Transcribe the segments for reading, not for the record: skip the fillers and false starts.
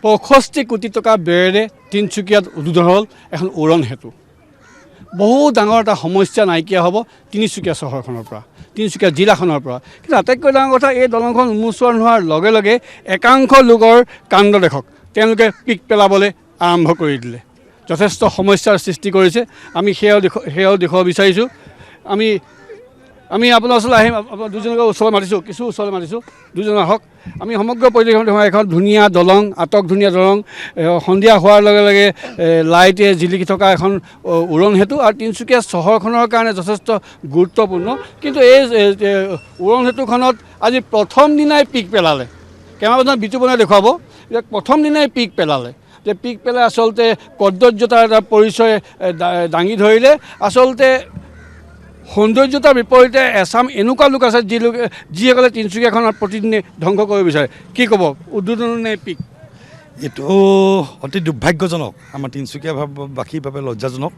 65 কোটি টকা ব্যয়েৰে তিনিচুকীয়াত উদ্বোধন হ'ল এখন উৰণ সেতু। বহু ডাঙৰ এটা সমস্যা নাইকিয়া হ'ব তিনিচুকীয়া চহৰখনৰ পৰা, তিনিচুকীয়া জিলাখনৰ পৰা। কিন্তু আটাইতকৈ ডাঙৰ কথা, এই দলংখন উন্মোচন হোৱাৰ লগে লগে একাংশ লোকৰ কাণ্ড দেখক, তেওঁলোকে পিক পেলাবলৈ আৰম্ভ কৰি দিলে, যথেষ্ট সমস্যাৰ সৃষ্টি কৰিছে। আমি সেয়াও দেখুৱাব বিচাৰিছোঁ। আমি আপোনাৰ ওচৰলৈ আহিম, আপোনাৰ দুজনকে ওচৰলৈ মাতিছোঁ, কিছু ওচৰলৈ মাতিছোঁ, দুজন আহক। আমি সমগ্ৰ পৰিৱেশন দেখুৱাম। এখন ধুনীয়া দলং, আটক ধুনীয়া দলং, সন্ধিয়া হোৱাৰ লগে লগে লাইটে জিলিকি থকা এখন উৰণ সেতু, আৰু তিনিচুকীয়া চহৰখনৰ কাৰণে যথেষ্ট গুৰুত্বপূৰ্ণ। কিন্তু এই উৰণ সেতুখনত আজি প্ৰথম দিনাই পিক পেলালে। কেমেৰামেন বিতু বনাই দেখুৱাব যে প্ৰথম দিনাই পিক পেলালে, যে পিক পেলাই আচলতে কদৰ্যতাৰ এটা পৰিচয় দাঙি ধৰিলে। আচলতে সৌন্দৰ্যতাৰ বিপৰীতে এচাম এনেকুৱা লোক আছে যিসকলে তিনিচুকীয়াখনত প্ৰতিদিনে ধ্বংস কৰিব বিচাৰে। কি ক'ব, উদ্বোধন নে পিক? এইটো অতি দুৰ্ভাগ্যজনক, আমাৰ তিনিচুকীয়াবাসীৰ বাবে লজ্জাজনক।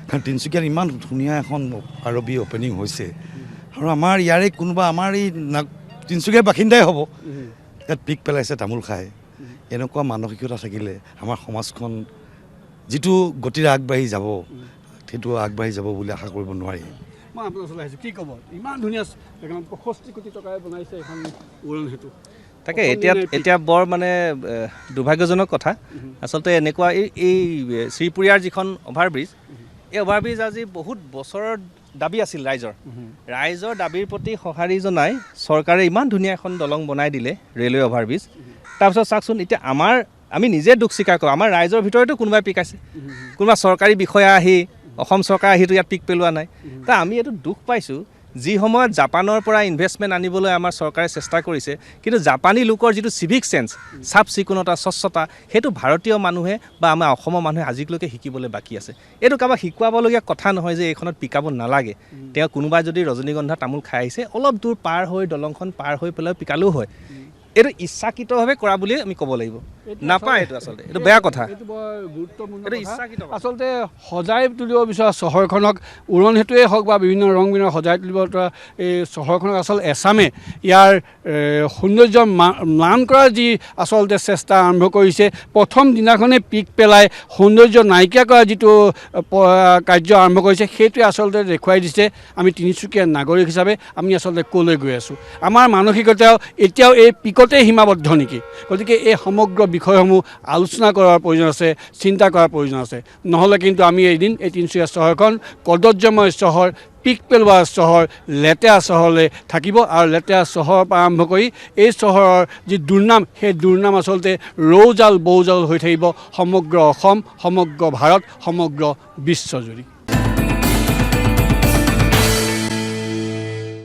কাৰণ তিনিচুকীয়াত ইমান ধুনীয়া এখন আৰবি অ'পেনিং হৈছে, আৰু আমাৰ ইয়াৰে কোনোবা আমাৰ এই তিনিচুকীয়াৰ বাসিন্দাই হ'ব, ইয়াত পিক পেলাইছে, তামোল খায়। এনেকুৱা মানসিকতা থাকিলে আমাৰ সমাজখন যিটো গতিৰে আগবাঢ়ি যাব, সেইটো আগবাঢ়ি যাব বুলি আশা কৰিব নোৱাৰি। মই আপোনাৰ ওচৰলৈ আহিছোঁ, কি ক'ব? ইমান ধুনীয়া 65 কোটি টকাৰে বনাইছে এখন উৰণ সেতু। তাকে এতিয়া বৰ মানে দুৰ্ভাগ্যজনক কথা। আচলতে এনেকুৱা এই শ্ৰীপুৰীয়াৰ যিখন অভাৰব্ৰিজ, এই অভাৰব্ৰিজ আজি বহুত বছৰৰ দাবী আছিল ৰাইজৰ দাবীৰ প্ৰতি সঁহাৰি জনাই চৰকাৰে ইমান ধুনীয়া এখন দলং বনাই দিলে, ৰেলৱে অভাৰব্ৰিজ। তাৰপিছত চাওকচোন, এতিয়া আমি নিজে দুখ স্বীকাৰ কৰোঁ, আমাৰ ৰাইজৰ ভিতৰতো কোনোবাই পিকাইছে, কোনোবা চৰকাৰী বিষয়া আহি, অসম চৰকাৰ আহিতো ইয়াত পিক পেলোৱা নাই। তা আমি এইটো দুখ পাইছোঁ, যি সময়ত জাপানৰ পৰা ইনভেষ্টমেণ্ট আনিবলৈ আমাৰ চৰকাৰে চেষ্টা কৰিছে, কিন্তু জাপানী লোকৰ যিটো চিভিক চেন্স, চাফ চিকুণতা, স্বচ্ছতা, সেইটো ভাৰতীয় মানুহে বা আমাৰ অসমৰ মানুহে আজিলৈকে শিকিবলৈ বাকী আছে। এইটো কাৰোবাক শিকোৱাবলগীয়া কথা নহয় যে এইখনত পিকাব নালাগে। তেওঁ কোনোবাই যদি ৰজনীগন্ধা তামোল খাই আহিছে, অলপ দূৰ পাৰ হৈ দলংখন পাৰ হৈ পেলাই পিকালেও হয়। এইটো ইচ্ছাকৃতভাৱে কৰা বুলিয়ে আমি ক'ব লাগিব, নাপায়। এইটো আচলতে এইটো বেয়া কথা, এইটো বৰ গুৰুত্বপূৰ্ণ। এইটো ইচ্ছাকৃত আচলতে সজাই তুলিব বিচৰা চহৰখনক, উৰণ সেতুৱে হওক বা বিভিন্ন ৰং বিৰঙৰ সজাই তুলিব পৰা এই চহৰখনক আচলতে এছামে ইয়াৰ সৌন্দৰ্য ম্লান কৰাৰ যি আচলতে চেষ্টা আৰম্ভ কৰিছে, প্ৰথম দিনাখনে পিক পেলাই সৌন্দৰ্য নাইকিয়া কৰা যিটো কাৰ্য আৰম্ভ কৰিছে, সেইটোৱে আচলতে দেখুৱাই দিছে আমি তিনিচুকীয়া নাগৰিক হিচাপে আমি আচলতে ক'লৈ গৈ আছোঁ। আমাৰ মানসিকতাও এতিয়াও এই পিকতে সীমাবদ্ধ নেকি? গতিকে এই সমগ্ৰ বিষয়সমূহ আলোচনা কৰাৰ প্ৰয়োজন আছে, চিন্তা কৰাৰ প্ৰয়োজন আছে। নহ'লে কিন্তু আমি এদিন এই তিনিচুকীয়া চহৰখন কদৰ্যময় চহৰ, পিক পেলোৱা চহৰ, লেতেৰা চহৰলৈ থাকিব, আৰু লেতেৰা চহৰৰ পৰা আৰম্ভ কৰি এই চহৰৰ যি দুৰ্নাম, সেই দুৰ্নাম আচলতে ৰৌজাল বৌজাল হৈ থাকিব সমগ্ৰ অসম, সমগ্ৰ ভাৰত, সমগ্ৰ বিশ্বজুৰি।